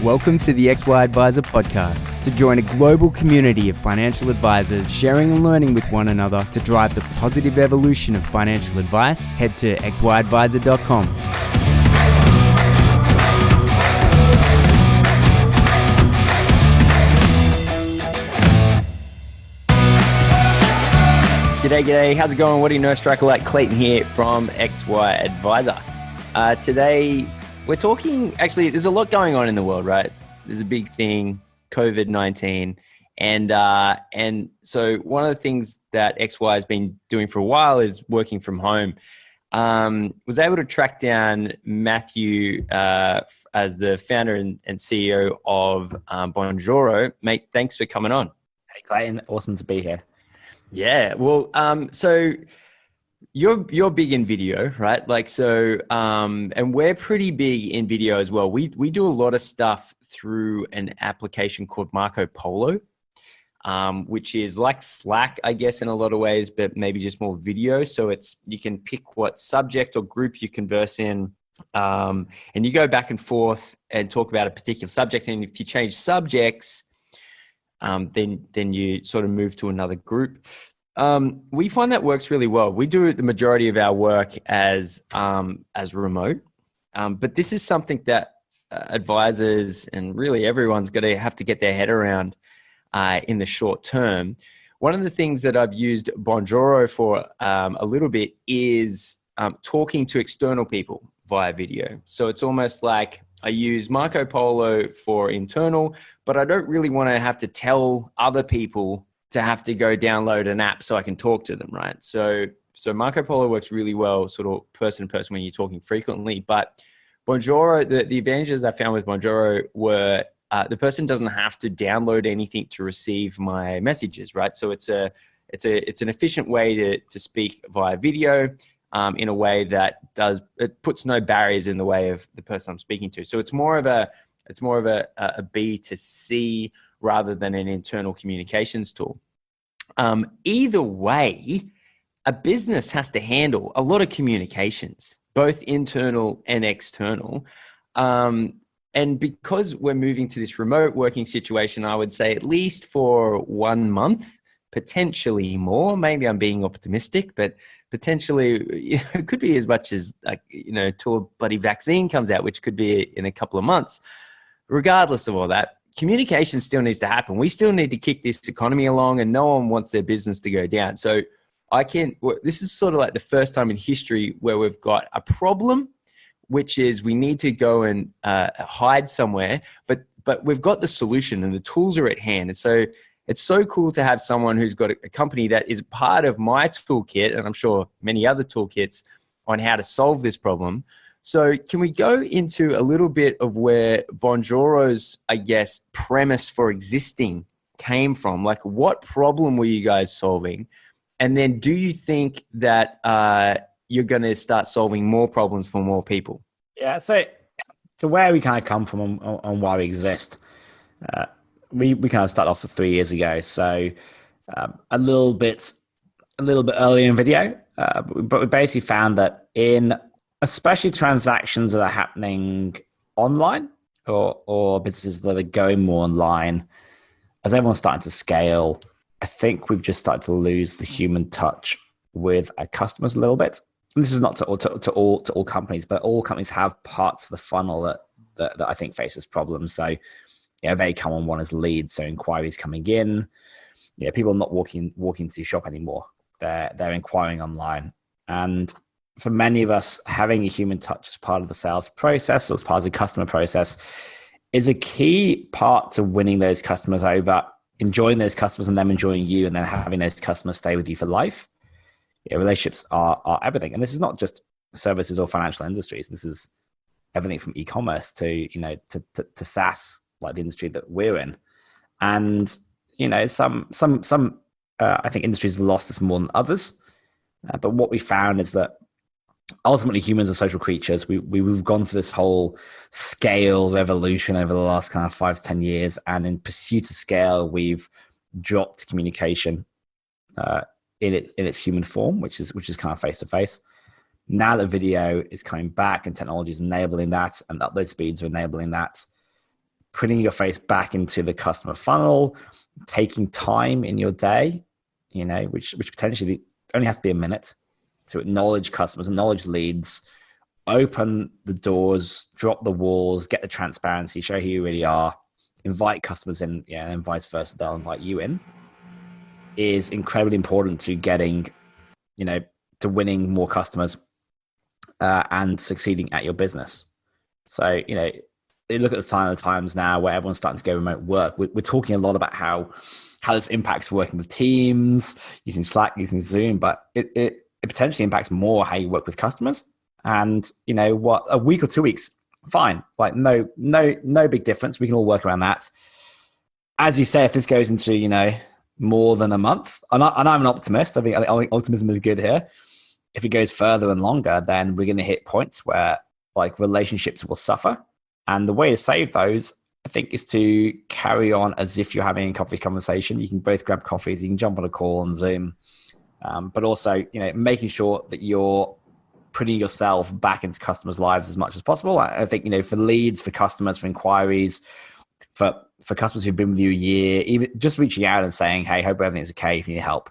Welcome to the XY Advisor podcast. To join a global community of financial advisors sharing and learning with one another to drive the positive evolution of financial advice, head to xyadvisor.com. G'day. How's it going? What do you know? Striker like Clayton here from XY Advisor. Today, we're talking, actually, there's a lot going on in the world, right? There's a big thing, COVID-19. And so one of the things that XY has been doing for a while is working from home. Was able to track down Matthew as the founder and CEO of Bonjoro. Mate, thanks for coming on. Hey, Clayton. Awesome to be here. Yeah, well, so you're big in video, right? And we're pretty big in video as well. We do a lot of stuff through an application called Marco Polo, which is like Slack, I guess, in a lot of ways, but maybe just more video. So you can pick what subject or group you converse in, and you go back and forth and talk about a particular subject. And if you change subjects, then you sort of move to another group. We find that works really well. We do the majority of our work as remote, but this is something that advisors and really everyone's going to have to get their head around in the short term. One of the things that I've used Bonjoro for a little bit is talking to external people via video. So it's almost like I use Marco Polo for internal, but I don't really want to have to tell other people to have to go download an app so I can talk to them, right? So Marco Polo works really well, sort of person to person when you're talking frequently. But Bonjoro, the advantages I found with Bonjoro were the person doesn't have to download anything to receive my messages, right? So it's an efficient way to speak via video. In a way that it puts no barriers in the way of the person I'm speaking to. So it's more of a B to C rather than an internal communications tool. Either way, a business has to handle a lot of communications, both internal and external. And because we're moving to this remote working situation, I would say at least for 1 month, potentially more. Maybe I'm being optimistic, but potentially it could be as much as till a bloody vaccine comes out, which could be in a couple of months. Regardless of all that, communication still needs to happen. We still need to kick this economy along, and no one wants their business to go down. So this is sort of like the first time in history where we've got a problem, which is we need to go and hide somewhere, but we've got the solution and the tools are at hand. And so it's so cool to have someone who's got a company that is part of my toolkit, and I'm sure many other toolkits, on how to solve this problem. So can we go into a little bit of where Bonjoro's, I guess, premise for existing came from? Like, what problem were you guys solving? And then do you think that you're going to start solving more problems for more people? Yeah, so where we kind of come from and why we exist. We kind of started off 3 years ago, so a little bit earlier in video, but we basically found that in especially transactions that are happening online or businesses that are going more online, as everyone's starting to scale, I think we've just started to lose the human touch with our customers a little bit. And this is not to all companies, but all companies have parts of the funnel that I think faces problems. So a very common one is leads, so inquiries coming in. People not walking to your shop anymore. They're inquiring online. And for many of us, having a human touch as part of the sales process, or as part of the customer process, is a key part to winning those customers over, enjoying those customers and them enjoying you, and then having those customers stay with you for life. Relationships are everything. And this is not just services or financial industries. This is everything from e-commerce to SaaS, like the industry that we're in. And some I think industries have lost this more than others, but what we found is that ultimately humans are social creatures. We've gone through this whole scale revolution over the last kind of 5 to 10 years, and in pursuit of scale we've dropped communication in its human form, which is kind of face to face. Now that video is coming back and technology is enabling that, and upload speeds are enabling that, putting your face back into the customer funnel, taking time in your day, which potentially only has to be a minute, to acknowledge customers, acknowledge leads, open the doors, drop the walls, get the transparency, show who you really are, invite customers in, and vice versa, they'll invite you in, is incredibly important to getting, to winning more customers and succeeding at your business. So, you look at the sign of the times now where everyone's starting to go remote work. We're talking a lot about how this impacts working with teams, using Slack, using Zoom, but it potentially impacts more how you work with customers. And a week or 2 weeks, fine. Like no big difference. We can all work around that. As you say, if this goes into, more than a month, and I'm an optimist. I think optimism is good here. If it goes further and longer, then we're going to hit points where like relationships will suffer. And the way to save those, I think, is to carry on as if you're having a coffee conversation. You can both grab coffees, you can jump on a call on Zoom, but also, making sure that you're putting yourself back into customers' lives as much as possible. I think, for leads, for customers, for inquiries, for customers who've been with you a year, even just reaching out and saying, hey, hope everything's okay. If you need help,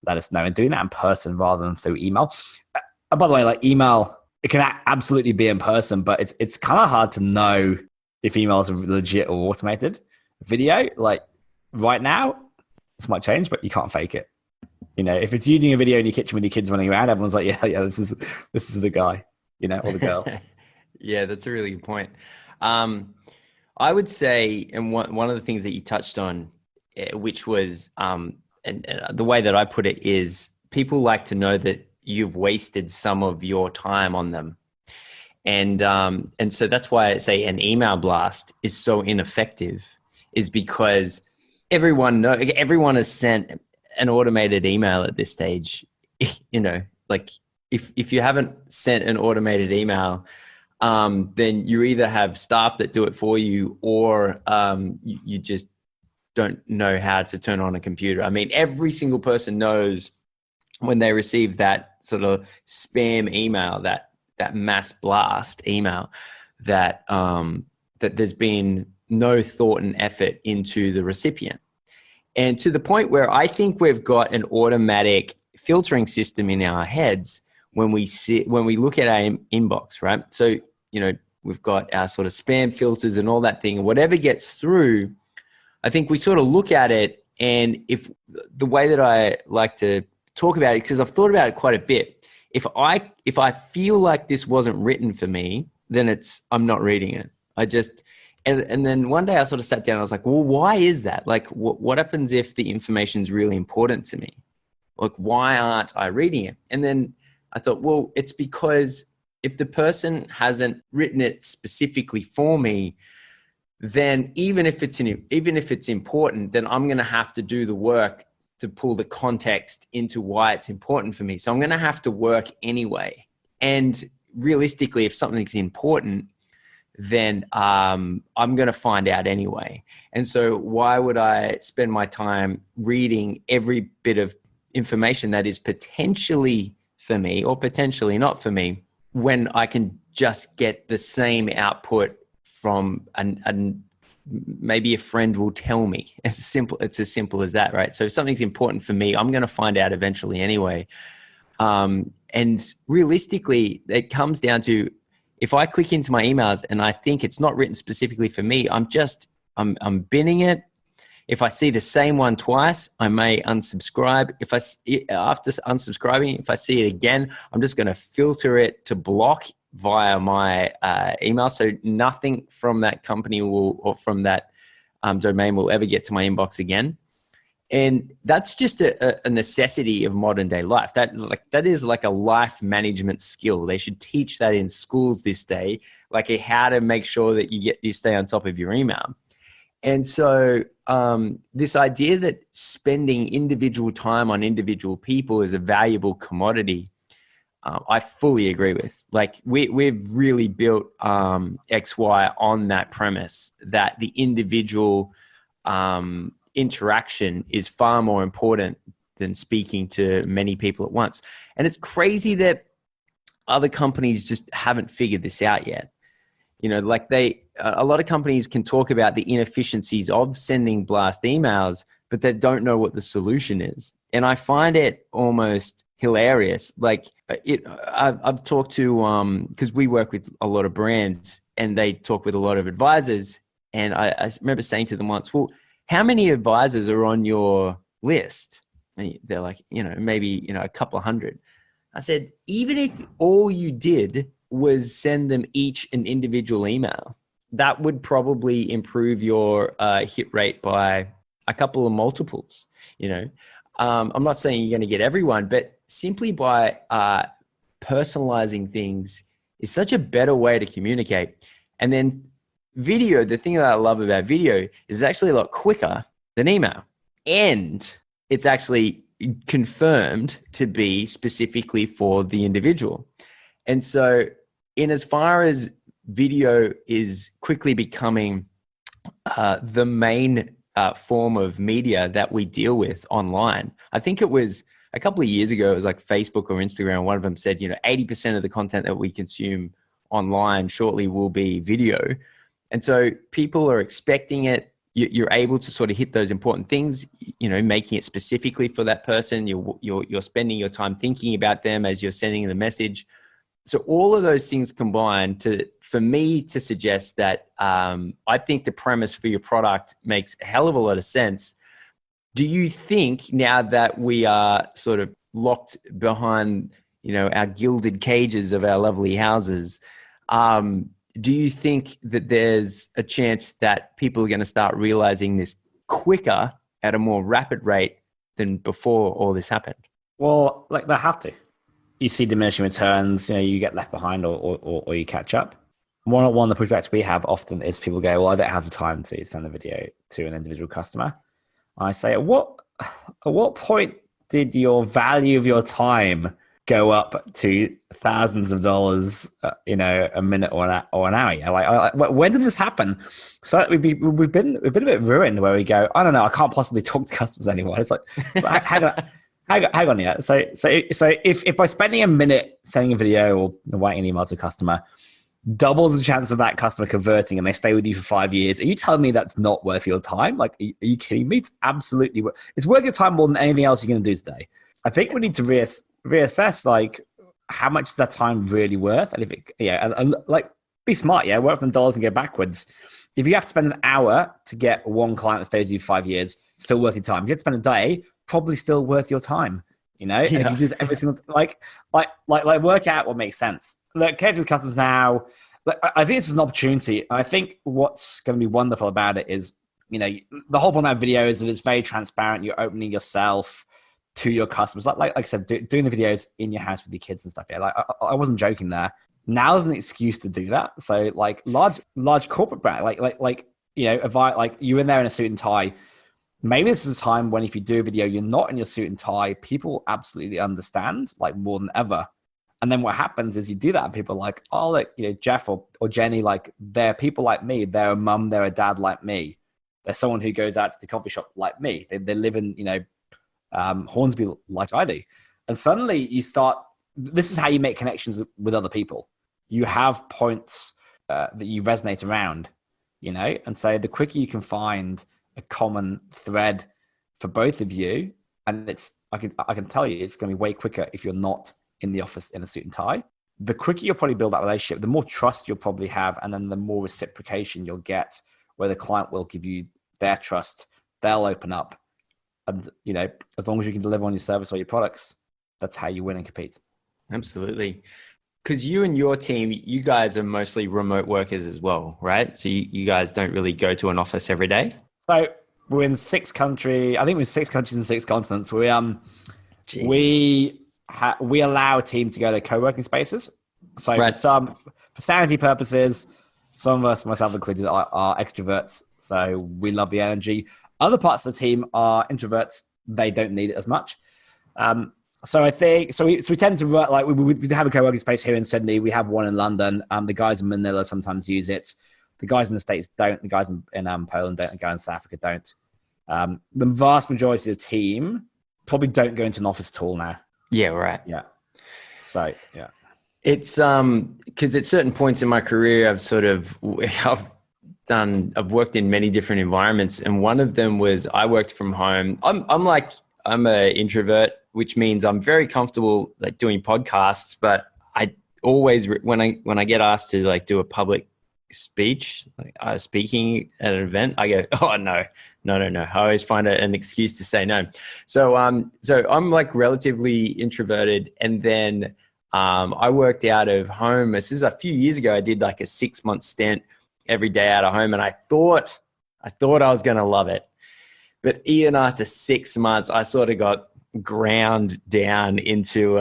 let us know. And doing that in person rather than through email. And by the way, like email, it can absolutely be in person, but it's kind of hard to know if emails are legit or automated. Video, like right now, this might change, but you can't fake it. If it's you doing a video in your kitchen with your kids running around, everyone's like, yeah, this is the guy, or the girl. Yeah, that's a really good point. I would say, and one of the things that you touched on, which was, and the way that I put it is, people like to know that you've wasted some of your time on them. And so that's why I say an email blast is so ineffective, is because everyone has sent an automated email at this stage. Like if you haven't sent an automated email, then you either have staff that do it for you, or you just don't know how to turn on a computer. I mean, every single person knows when they receive that sort of spam email, that mass blast email, that there's been no thought and effort into the recipient. And to the point where I think we've got an automatic filtering system in our heads when we look at our inbox, right? So, we've got our sort of spam filters and all that thing, and whatever gets through, I think we sort of look at it, and if the way that I like to talk about it, because I've thought about it quite a bit, if I feel like this wasn't written for me, then I'm not reading it. And then one day I sort of sat down and I was like, well, why is that? Like, what happens if the information is really important to me? Like, why aren't I reading it? And then I thought, well, it's because if the person hasn't written it specifically for me, then even if it's important, then I'm going to have to do the work to pull the context into why it's important for me. So I'm going to have to work anyway. And realistically, if something's important, then I'm going to find out anyway. And so why would I spend my time reading every bit of information that is potentially for me or potentially not for me, when I can just get the same output from maybe a friend will tell me. It's as simple as that, right? So if something's important for me, I'm going to find out eventually anyway. And realistically, it comes down to, if I click into my emails and I think it's not written specifically for me, I'm binning it. If I see the same one twice, I may unsubscribe. After unsubscribing, if I see it again, I'm just going to filter it to block via my email, so nothing from that company or from that domain will ever get to my inbox again. And that's just a necessity of modern day life. That is like a life management skill. They should teach that in schools this day, like how to make sure that you stay on top of your email. And so this idea that spending individual time on individual people is a valuable commodity, I fully agree with. Like we've really built XY on that premise that the individual interaction is far more important than speaking to many people at once. And it's crazy that other companies just haven't figured this out yet. Like they a lot of companies can talk about the inefficiencies of sending blast emails, but they don't know what the solution is. And I find it almost hilarious. Like I've talked to, because we work with a lot of brands and they talk with a lot of advisors. And I remember saying to them once, well, how many advisors are on your list? And they're like, maybe, a couple of hundred. I said, even if all you did was send them each an individual email, that would probably improve your hit rate by a couple of multiples. I'm not saying you're going to get everyone, but simply by personalizing things is such a better way to communicate. And then video, the thing that I love about video is it's actually a lot quicker than email. And it's actually confirmed to be specifically for the individual. And so in as far as video is quickly becoming the main form of media that we deal with online, I think it was a couple of years ago, it was like Facebook or Instagram. One of them said, 80% of the content that we consume online shortly will be video. And so people are expecting it. You're able to sort of hit those important things, making it specifically for that person. You're spending your time thinking about them as you're sending the message. So all of those things combined for me to suggest that I think the premise for your product makes a hell of a lot of sense. Do you think now that we are sort of locked behind, our gilded cages of our lovely houses, do you think that there's a chance that people are going to start realizing this quicker at a more rapid rate than before all this happened? Well, like they have to. You see diminishing returns, you get left behind or you catch up. One of the pushbacks we have often is people go, well, I don't have the time to send a video to an individual customer. I say, at what point did your value of your time go up to thousands of dollars, a minute or an hour? Like, when did this happen? So we've been a bit ruined where we go, I don't know, I can't possibly talk to customers anymore. It's like, hang on, yeah. So if by spending a minute sending a video or writing an email to a customer doubles the chance of that customer converting and they stay with you for 5 years, are you telling me that's not worth your time? Like, are you kidding me? It's absolutely it's worth your time more than anything else you're going to do today. I think we need to reassess, like, how much is that time really worth? And if it, be smart, work from dollars and go backwards. If you have to spend an hour to get one client that stays with you for 5 years, still worth your time. If you have to spend a day, probably still worth your time. And if you do this every single work out what makes sense. Look, connecting with customers now. I think this is an opportunity. I think what's going to be wonderful about it is, the whole point of that video is that it's very transparent. You're opening yourself to your customers. Like I said, doing the videos in your house with your kids and stuff. I wasn't joking there. Now's an excuse to do that. So large corporate brand, if you're in there in a suit and tie, maybe this is a time when if you do a video, you're not in your suit and tie, people absolutely understand, like, more than ever. And then what happens is you do that and people are like, oh, look, Jeff or Jenny, like, they're people like me. They're a mum, they're a dad like me. They're someone who goes out to the coffee shop like me. They live in, Hornsby like I do. And suddenly this is how you make connections with other people. You have points that you resonate around, and so the quicker you can find a common thread for both of you, and I can tell you it's going to be way quicker if you're not in the office in a suit and tie. The quicker you'll probably build that relationship, the more trust you'll probably have, and then the more reciprocation you'll get, where the client will give you their trust, they'll open up, and as long as you can deliver on your service or your products, that's how you win and compete. Absolutely. Because you and your team, you guys are mostly remote workers as well, right? So you guys don't really go to an office every day? So we're in 6 countries. I think we're 6 countries and 6 continents. We allow a team to go to co-working spaces. So right. For sanity purposes, some of us, myself included, are extroverts. So we love the energy. Other parts of the team are introverts. They don't need it as much. So I think we tend to work, like, we have a co-working space here in Sydney. We have one in London. The guys in Manila sometimes use it. The guys in the States don't. The guys in Poland don't. The guys in South Africa don't. The vast majority of the team probably don't go into an office at all now. Yeah, right. Yeah. So, yeah. It's because at certain points in my career, I've I've worked in many different environments, and one of them was I worked from home. I'm an introvert, which means I'm very comfortable like doing podcasts, but I always when I get asked to like do a public speech, like speaking at an event, I go, oh no. I always find an excuse to say no. So I'm like relatively introverted, and then I worked out of home. This is a few years ago. I did like a 6-month stint every day out of home, and I thought I was going to love it. But even after 6 months, I sort of got ground down into,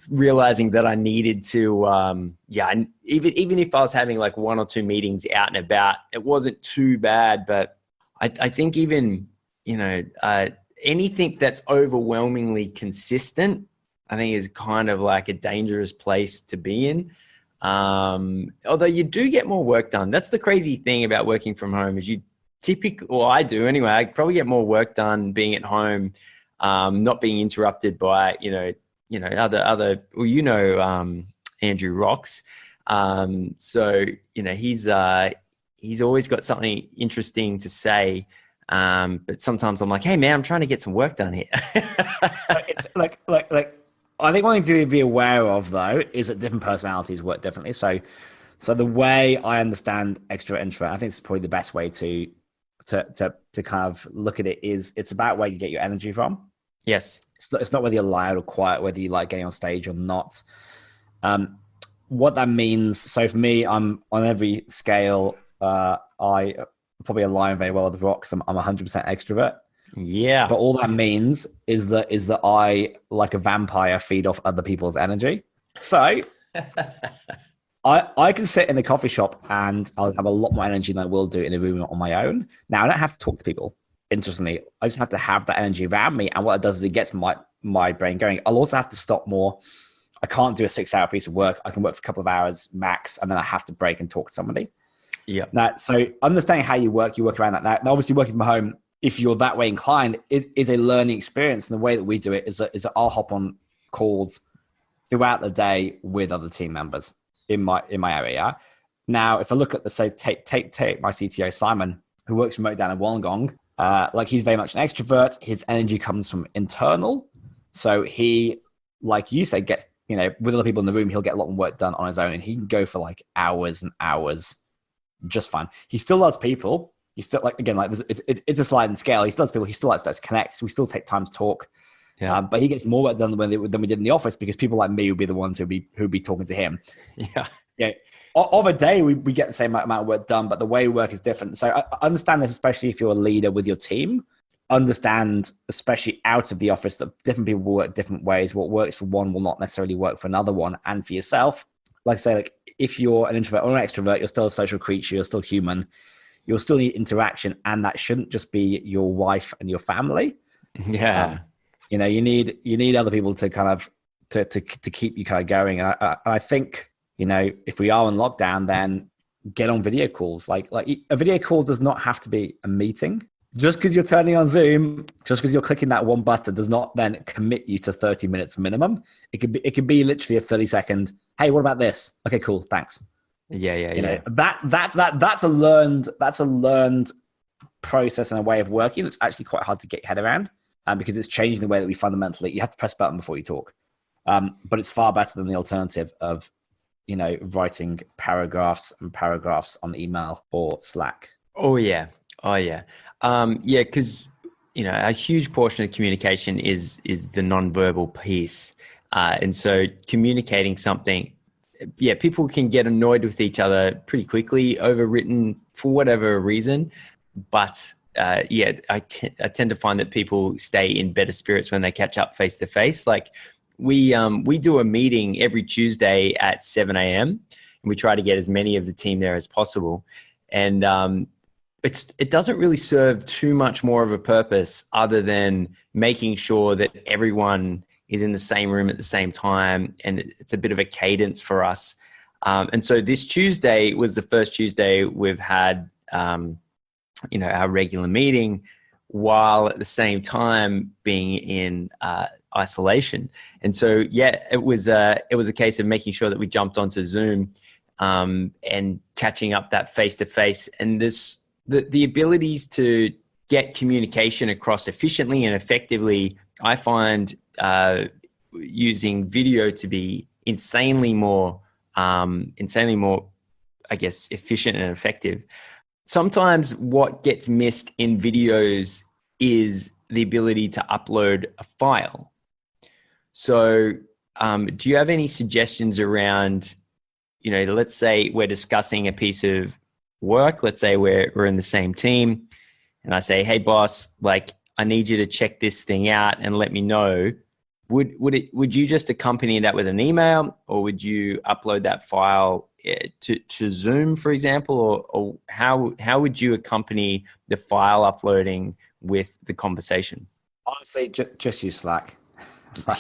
realizing that I needed to, even if I was having like 1 or 2 meetings out and about, it wasn't too bad. But I think even, anything that's overwhelmingly consistent, I think is kind of like a dangerous place to be in. Although you do get more work done. That's the crazy thing about working from home is I do anyway. I probably get more work done being at home, not being interrupted by, Andrew Rocks. So, he's always got something interesting to say. But sometimes I'm like, hey man, I'm trying to get some work done here. It's like, I think one thing to be aware of though, is that different personalities work differently. So the way I understand extrovert introvert, I think it's probably the best way to kind of look at it is it's about where you get your energy from. Yes. It's not whether you're loud or quiet, whether you like getting on stage or not. What that means, so for me, I'm on every scale, I probably align very well with Rock, 'cause I'm 100% extrovert. Yeah. But all that means is that I, like a vampire, feed off other people's energy. So I can sit in a coffee shop and I'll have a lot more energy than I will do in a room on my own. Now, I don't have to talk to people, interestingly. I just have to have that energy around me. And what it does is it gets my brain going. I'll also have to stop more. I can't do a 6-hour piece of work. I can work for a couple of hours max, and then I have to break and talk to somebody. Yeah. Now, so understanding how you work around that. Now, obviously working from home, if you're that way inclined, is a learning experience. And the way that we do it is that I'll hop on calls throughout the day with other team members in my area. Now, if I look at take my CTO, Simon, who works remote down in Wollongong, like he's very much an extrovert. His energy comes from internal. So he, like you said, gets, with other people in the room, he'll get a lot of work done on his own, and he can go for like hours and hours just fine. He still loves people. He still, like, again, like it's a sliding scale. He still loves people. He still likes to connect. So we still take time to talk. Yeah. But he gets more work done than we did in the office, because people like me would be the ones who'd be talking to him. Yeah. Yeah. Of a day, we get the same amount of work done, but the way we work is different. So I understand this, especially if you're a leader with your team. Understand, especially out of the office, that different people will work different ways. What works for one will not necessarily work for another one. And for yourself, like I say, like if you're an introvert or an extrovert, you're still a social creature. You're still human. You'll still need interaction, and that shouldn't just be your wife and your family. Yeah. You need other people to kind of to keep you kind of going. And I think, if we are on lockdown, then get on video calls. Like a video call does not have to be a meeting. Just because you're turning on Zoom, just because you're clicking that one button, does not then commit you to 30 minutes minimum. It could be literally a 30-second. Hey, what about this? Okay, cool, thanks. Yeah. That's a learned process and a way of working. It's actually quite hard to get your head around, because it's changing the way that we fundamentally. You have to press a button before you talk, but it's far better than the alternative of, writing paragraphs and paragraphs on email or Slack. Oh yeah. Because a huge portion of communication is the nonverbal piece, and so communicating something. Yeah, people can get annoyed with each other pretty quickly over written for whatever reason, but I tend to find that people stay in better spirits when they catch up face to face. Like we do a meeting every Tuesday at 7 a.m. and we try to get as many of the team there as possible, and it doesn't really serve too much more of a purpose other than making sure that everyone is in the same room at the same time, and it's a bit of a cadence for us. And so this Tuesday was the first Tuesday we've had, our regular meeting, while at the same time being in isolation. And so, it was a case of making sure that we jumped onto Zoom and catching up that face to face. And the abilities to get communication across efficiently and effectively, I find using video to be insanely more, I guess, efficient and effective. Sometimes what gets missed in videos is the ability to upload a file. So do you have any suggestions around, let's say we're discussing a piece of work. Let's say we're in the same team and I say, hey boss, like I need you to check this thing out and let me know. Would you just accompany that with an email, or would you upload that file to Zoom, for example, or how would you accompany the file uploading with the conversation? Honestly, just use Slack.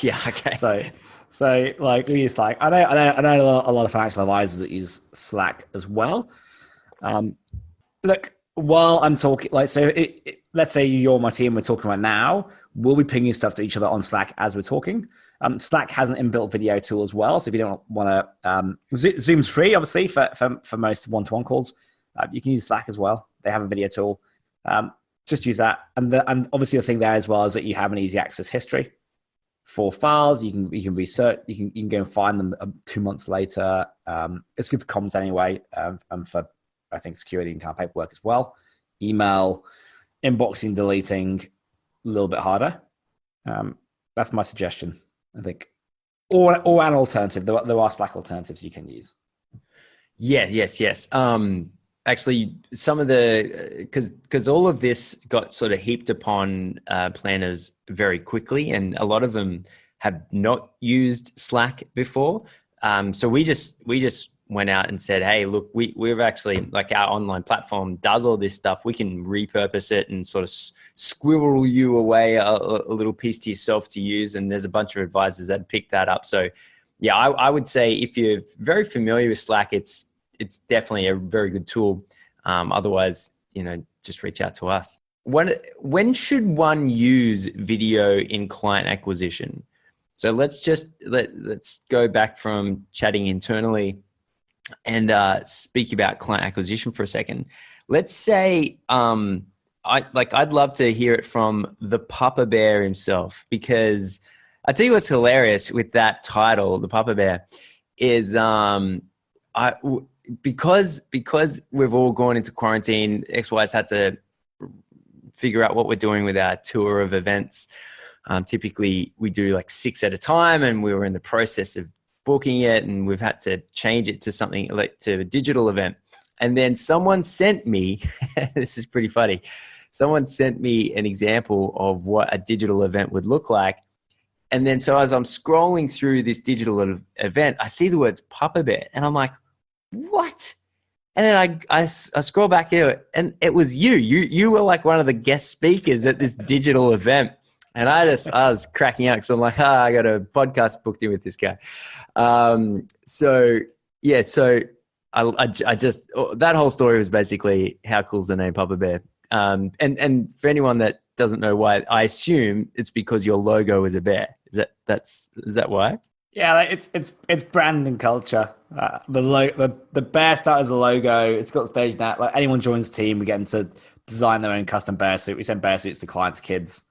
Yeah. Okay. So like we use Slack. I know a lot of financial advisors that use Slack as well. Look, while I'm talking, like, so let's say you're my team, we're talking right now, we'll be pinging stuff to each other on Slack as we're talking. Slack has an inbuilt video tool as well. So if you don't want to, Zoom's free, obviously, for most one-to-one calls. You can use Slack as well. They have a video tool. Just use that. And obviously the thing there as well is that you have an easy access history for files. You can research, you can go and find them 2 months later. It's good for comms anyway, and for, I think, security and kind of paperwork as well. Email, inboxing, deleting, a little bit harder. That's my suggestion, I think. Or an alternative. There are Slack alternatives you can use. Yes. Actually, some of because all of this got sort of heaped upon planners very quickly, and a lot of them have not used Slack before. So we just went out and said, hey, look, we've actually, like, our online platform does all this stuff. We can repurpose it and sort of squirrel you away a little piece to yourself to use. And there's a bunch of advisors that pick that up. So yeah, I would say if you're very familiar with Slack, it's definitely a very good tool. Otherwise, just reach out to us. When should one use video in client acquisition? So let's go back from chatting internally and speak about client acquisition for a second. Let's say I'd love to hear it from the Papa Bear himself, because I tell you what's hilarious with that title, the Papa Bear, is because we've all gone into quarantine. XY's had to figure out what we're doing with our tour of events. Typically we do like 6 at a time, and we were in the process of booking it, and we've had to change it to something like to a digital event. And then someone sent me, this is pretty funny. Someone sent me an example of what a digital event would look like. And then so as I'm scrolling through this digital event, I see the words Papa Bear, and I'm like, what? And then I scroll back here, and it was you. You were like one of the guest speakers at this digital event. And I was cracking out because I'm like, I got a podcast booked in with this guy. So I just, that whole story was basically how cool's the name Papa Bear. And for anyone that doesn't know why, I assume it's because your logo is a bear. Is that why? Yeah, it's brand and culture. The bear started as a logo. It's got stage now. Like, anyone joins the team, we get them to design their own custom bear suit. We send bear suits to clients' kids.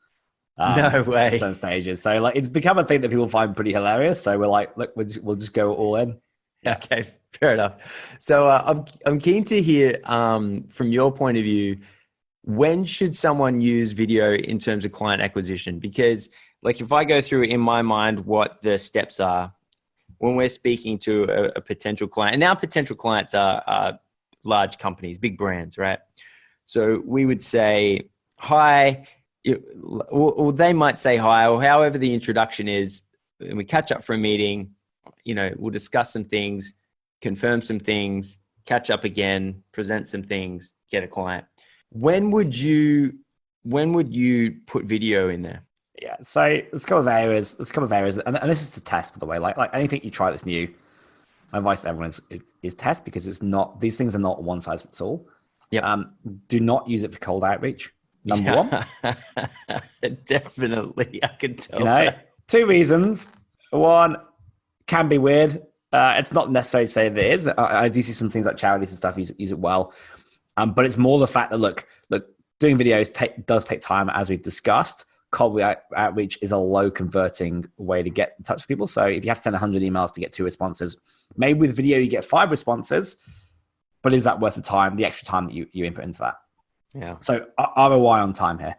No way. At certain stages. So like, it's become a thing that people find pretty hilarious. So we're like, look, we'll just go all in. Okay, fair enough. So I'm keen to hear from your point of view, when should someone use video in terms of client acquisition? Because, like, if I go through in my mind what the steps are when we're speaking to a potential client, and our potential clients are large companies, big brands, right? So we would say, hi, or they might say hi, or however the introduction is, and we catch up for a meeting, we'll discuss some things, confirm some things, catch up again, present some things, get a client. When would you put video in there? Yeah, so there's a couple of areas, and this is the test, by the way. Like anything you try that's new, my advice to everyone is test, because these things are not one size fits all. Yeah. Do not use it for cold outreach. Number one. Definitely, I can tell. 2 reasons. One, can be weird. It's not necessary to say that it is. I do see some things like charities and stuff use it well, but it's more the fact that look, doing videos does take time, as we've discussed. Cold outreach is a low converting way to get in touch with people. So if you have to send 100 emails to get 2 responses, maybe with video you get 5 responses, but is that worth the extra time that you input into that? Yeah. So ROI on time here.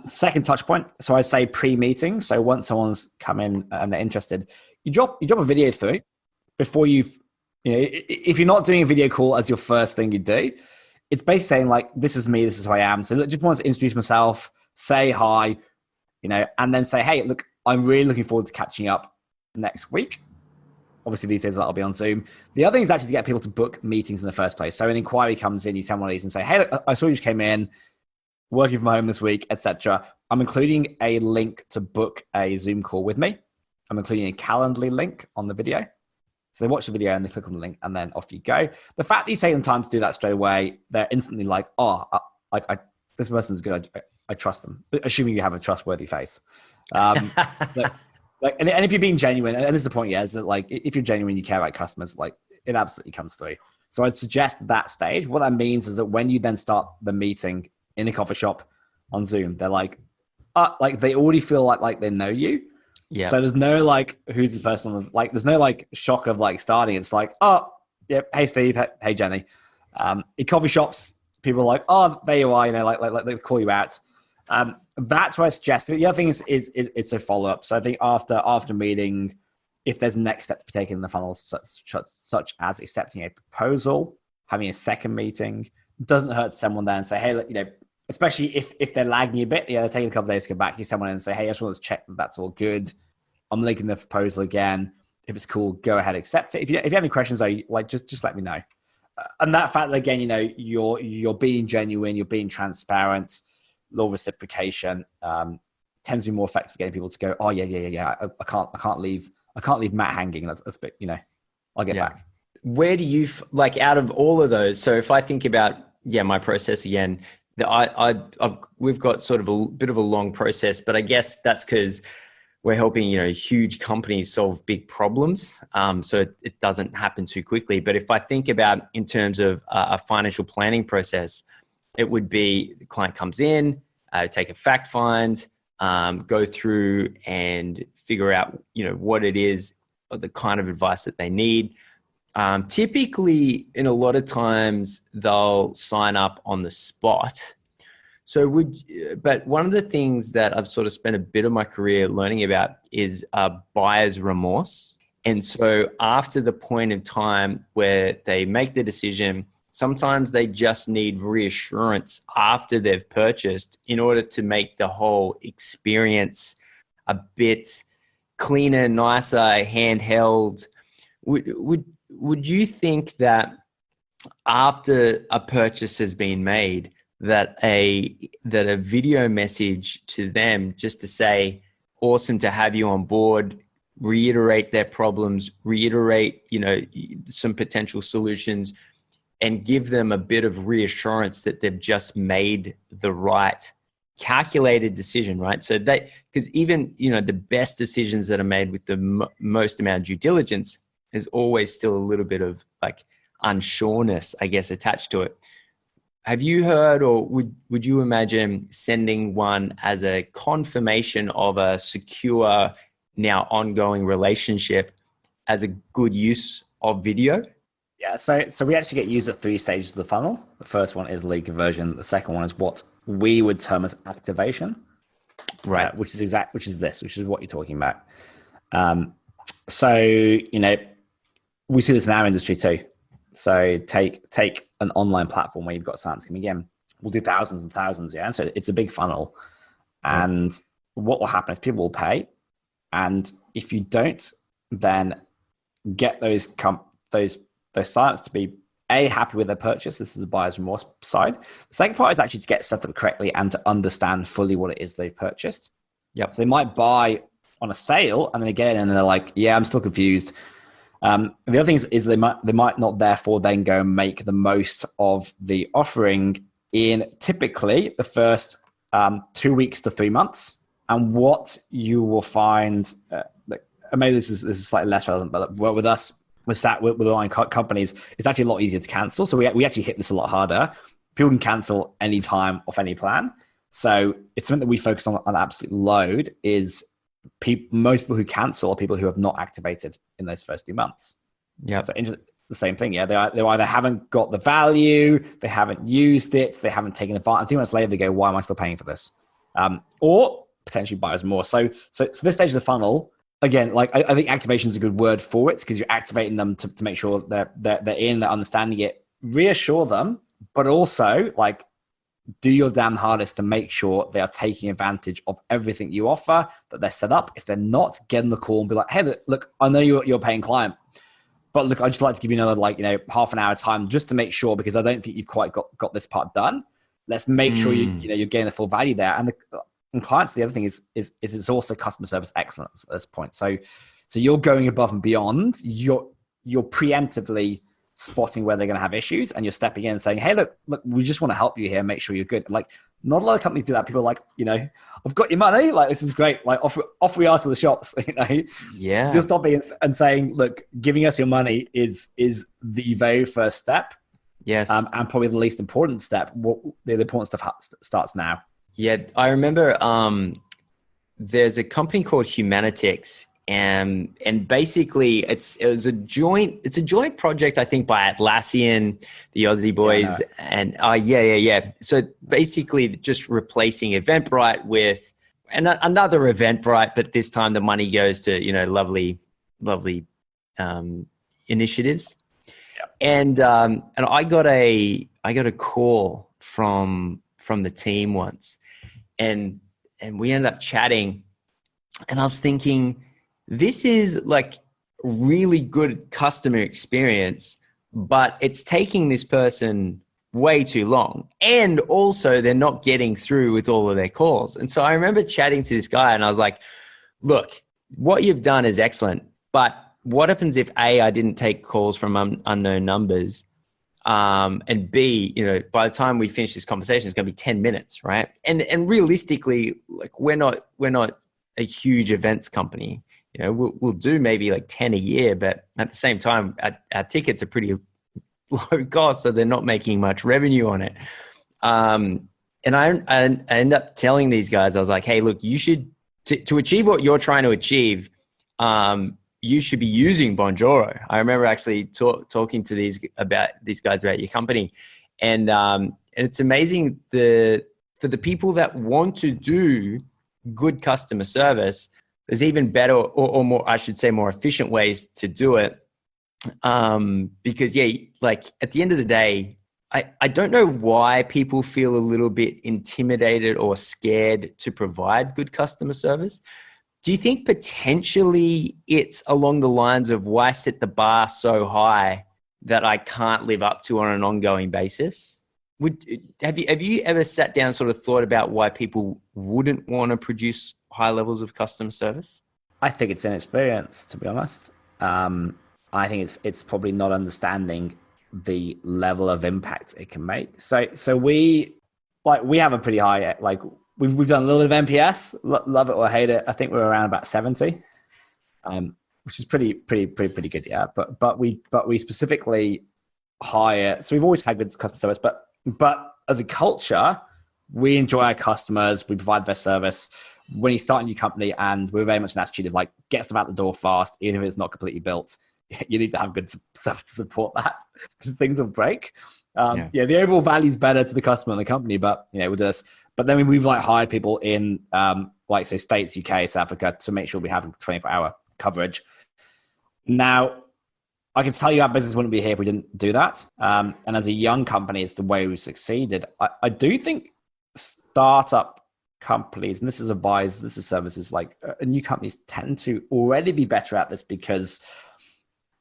Second touch point. So I say pre-meeting. So once someone's come in and they're interested, you drop a video through before if you're not doing a video call as your first thing you do, it's basically saying like, this is me, this is who I am. So look, just want to introduce myself, say hi, and then say, hey, look, I'm really looking forward to catching up next week. Obviously, these days that'll be on Zoom. The other thing is actually to get people to book meetings in the first place. So an inquiry comes in, you send one of these and say, hey, look, I saw you just came in, working from home this week, etc. I'm including a link to book a Zoom call with me. I'm including a Calendly link on the video. So they watch the video and they click on the link and then off you go. The fact that you take them time to do that straight away, they're instantly like, oh, this person's good. I trust them, assuming you have a trustworthy face. And if you're being genuine, and this is the point, is that like, if you're genuine, you care about customers, like it absolutely comes through. So I'd suggest that stage. What that means is that when you then start the meeting in a coffee shop on Zoom, they're like they already feel like they know you. Yeah. So there's no like, who's this person? Like, there's no like shock of like starting. It's like, oh, yeah, hey Steve, hey Jenny. In coffee shops, people are like, oh, there you are. Like they call you out. That's what I suggest. The other thing is a follow up. So I think after meeting, if there's next steps to be taken in the funnel, such as accepting a proposal, having a second meeting, doesn't hurt someone there and say, hey, look, especially if they're lagging a bit, they're taking a couple of days to come back. You someone in and say, hey, I just want to check that that's all good. I'm linking the proposal again. If it's cool, go ahead, accept it. If you have any questions, just let me know. And that fact that again, you're being genuine, you're being transparent, low reciprocation tends to be more effective for getting people to go, oh yeah. I can't leave Matt hanging. That's a bit, I'll get back. Where do you out of all of those? So if I think about my process again, we've got sort of a bit of a long process, but I guess that's because we're helping huge companies solve big problems. So it doesn't happen too quickly. But if I think about in terms of a financial planning process, it would be the client comes in, take a fact find, go through and figure out what it is, or the kind of advice that they need. Typically, in a lot of times, they'll sign up on the spot. But one of the things that I've sort of spent a bit of my career learning about is buyer's remorse. And so after the point of time where they make the decision, sometimes they just need reassurance after they've purchased in order to make the whole experience a bit cleaner, nicer, handheld. Would you think that after a purchase has been made, that a video message to them just to say, awesome to have you on board, reiterate their problems, reiterate, some potential solutions, and give them a bit of reassurance that they've just made the right calculated decision, right? So because even, the best decisions that are made with the most amount of due diligence, there's always still a little bit of like unsureness, I guess, attached to it. Have you heard, or would you imagine sending one as a confirmation of a secure, now ongoing relationship as a good use of video? Yeah, so we actually get used at 3 stages of the funnel. The first one is lead conversion. The second one is what we would term as activation, right? Which is what you're talking about. So we see this in our industry too. So take an online platform where you've got clients coming in. We'll do thousands and thousands, yeah. So it's a big funnel, and what will happen is people will pay, and if you don't then get those clients to be happy with their purchase, this is the buyer's remorse side. The second part is actually to get set up correctly and to understand fully what it is they've purchased. Yep. So they might buy on a sale, and then again, and they're like, yeah, I'm still confused. The other thing is they might not therefore then go and make the most of the offering in typically the first 2 weeks to 3 months. And what you will find, maybe this is slightly less relevant, but with us, with online companies, it's actually a lot easier to cancel. So we actually hit this a lot harder. People can cancel any time off any plan. So it's something that we focus on absolute load is most people who cancel are people who have not activated in those first 2 months. Yeah. So the same thing. Yeah. They either haven't got the value, they haven't used it, they haven't taken advantage. 2 months later, they go, why am I still paying for this? Or potentially buyers more. So this stage of the funnel, again, like I think activation is a good word for it because you're activating them to make sure they're in, they're understanding it, reassure them, but also like do your damn hardest to make sure they are taking advantage of everything you offer, that they're set up. If they're not, get in the call and be like, hey, look, I know you're a paying client, but look, I'd just like to give you another half an hour time just to make sure, because I don't think you've quite got this part done. Let's make sure you're getting the full value there. And clients, the other thing is it's also customer service excellence at this point. So you're going above and beyond. You're preemptively spotting where they're going to have issues, and you're stepping in and saying, hey, look, we just want to help you here, make sure you're good. Like, not a lot of companies do that. People are like, I've got your money. Like, this is great. Like, off we are to the shops. Yeah. You're stopping and saying, look, giving us your money is the very first step. Yes. And probably the least important step. The important stuff starts now. Yeah, I remember there's a company called Humanitix, and basically it's a joint project, I think, by Atlassian, the Aussie boys, and yeah. So basically just replacing Eventbrite with another Eventbrite, but this time the money goes to lovely initiatives. Yep. And I got a call from the team once, and we ended up chatting, and I was thinking, this is like really good customer experience, but it's taking this person way too long, and also they're not getting through with all of their calls. And so I remember chatting to this guy, and I was like, look, what you've done is excellent, but what happens if A, I didn't take calls from unknown numbers, and B, by the time we finish this conversation, it's going to be 10 minutes, right? And realistically, like we're not a huge events company. We'll do maybe like 10 a year, but at the same time, our tickets are pretty low cost, so they're not making much revenue on it. And I end up telling these guys, I was like, hey, look, you should, to achieve what you're trying to achieve, you should be using Bonjoro. I remember actually talking to these guys about your company, and it's amazing for the people that want to do good customer service, there's even better or more, I should say, more efficient ways to do it. Because like at the end of the day, I don't know why people feel a little bit intimidated or scared to provide good customer service. Do you think potentially it's along the lines of why set the bar so high that I can't live up to on an ongoing basis? Have you ever sat down and sort of thought about why people wouldn't want to produce high levels of customer service? I think it's inexperience, to be honest. I think it's probably not understanding the level of impact it can make. So we have a pretty high, like we've done a little bit of NPS, love it or hate it. I think we're around about 70, which is pretty good, yeah. But we specifically hire. So we've always had good customer service, but as a culture, we enjoy our customers. We provide the best service. When you start a new company, and we're very much an attitude of like, get stuff out the door fast, even if it's not completely built. You need to have good stuff to support that, because things will break. The overall value is better to the customer and the company, but we'll do this. But then we've like hired people in like say States, UK, South Africa to make sure we have 24-hour coverage. Now, I can tell you our business wouldn't be here if we didn't do that. And as a young company, it's the way we succeeded. I do think startup companies, and this is advice, this is services, like new companies tend to already be better at this because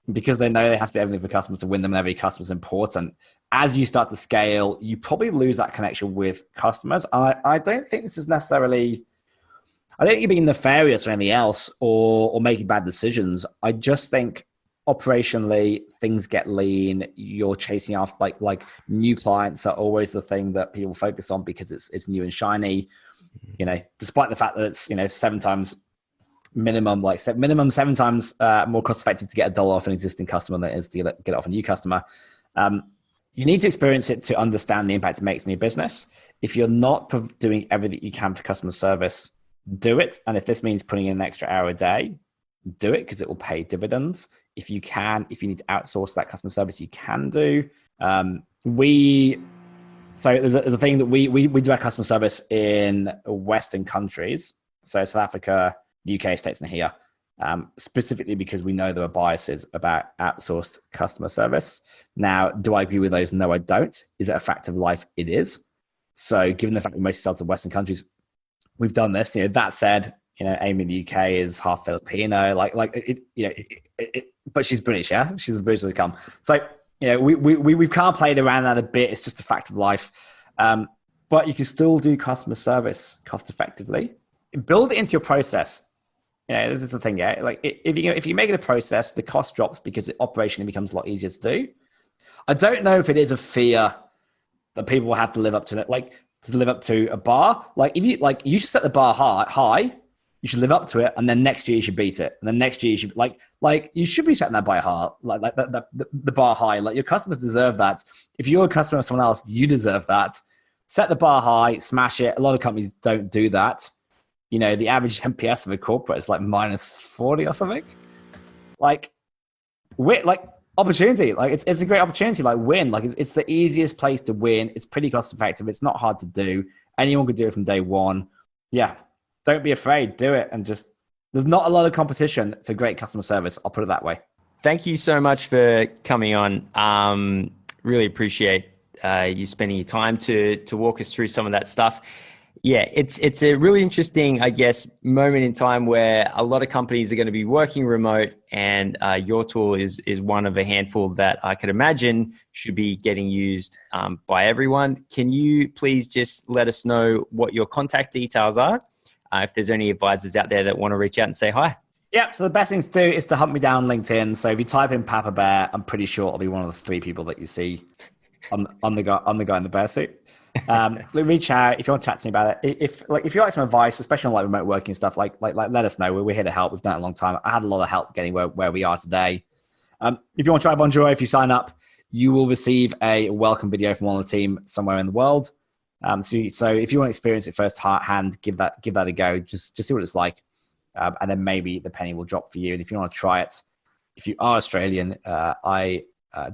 they know they have to do everything for customers to win them, and every customer is important. As you start to scale, you probably lose that connection with customers. I don't think this is necessarily, I don't think you're being nefarious or anything else, or making bad decisions. I just think operationally things get lean. You're chasing after like new clients are always the thing that people focus on because it's new and shiny. Despite the fact that it's 7 times minimum, minimum 7 times more cost effective to get $1 off an existing customer than it is to get it off a new customer. You need to experience it to understand the impact it makes in your business. If you're not doing everything you can for customer service, do it. And if this means putting in an extra hour a day, do it, because it will pay dividends. If you need to outsource that customer service, you can do. So there's a thing that we do our customer service in Western countries. So South Africa, UK, States, and here, specifically because we know there are biases about outsourced customer service. Now, do I agree with those? No, I don't. Is it a fact of life? It is. So given the fact that most sell to Western countries, we've done this. That said, Amy in the UK is half Filipino, but she's British, yeah? She's originally come. So, we've kind of played around that a bit. It's just a fact of life. But you can still do customer service cost effectively. Build it into your process. This is the thing, yeah? Like if you make it a process, the cost drops because it operationally becomes a lot easier to do. I don't know if it is a fear that people will have to live up to it, to live up to a bar. You should set the bar high. You should live up to it, and then next year you should beat it, and then next year you should you should be setting that bar high, the bar high. Like your customers deserve that. If you're a customer of someone else, you deserve that. Set the bar high, smash it. A lot of companies don't do that. The average NPS of a corporate is -40 or something. Opportunity. It's a great opportunity. Win. It's the easiest place to win. It's pretty cost effective. It's not hard to do. Anyone could do it from day one. Yeah. Don't be afraid. Do it. And there's not a lot of competition for great customer service. I'll put it that way. Thank you so much for coming on. Really appreciate you spending your time to walk us through some of that stuff. Yeah, it's a really interesting, I guess, moment in time where a lot of companies are going to be working remote, and your tool is one of a handful that I could imagine should be getting used by everyone. Can you please just let us know what your contact details are? If there's any advisors out there that want to reach out and say hi. Yeah, so the best thing to do is to hunt me down on LinkedIn. So if you type in Papa Bear, I'm pretty sure I'll be one of the 3 people that you see on the guy in the bear suit. Reach out if you want to chat to me about it. If you like some advice, especially on remote working stuff, let us know. We're here to help. We've done it a long time. I had a lot of help getting where we are today. If you want to try Bonjoro, if you sign up, you will receive a welcome video from one of the team somewhere in the world. So if you want to experience it firsthand, give that a go. Just see what it's like, and then maybe the penny will drop for you. And if you want to try it, if you are Australian, I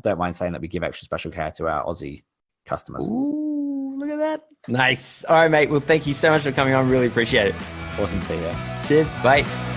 don't mind saying that we give extra special care to our Aussie customers. Ooh, look at that! Nice. All right, mate. Well, thank you so much for coming on. Really appreciate it. Awesome to be here. Cheers. Bye.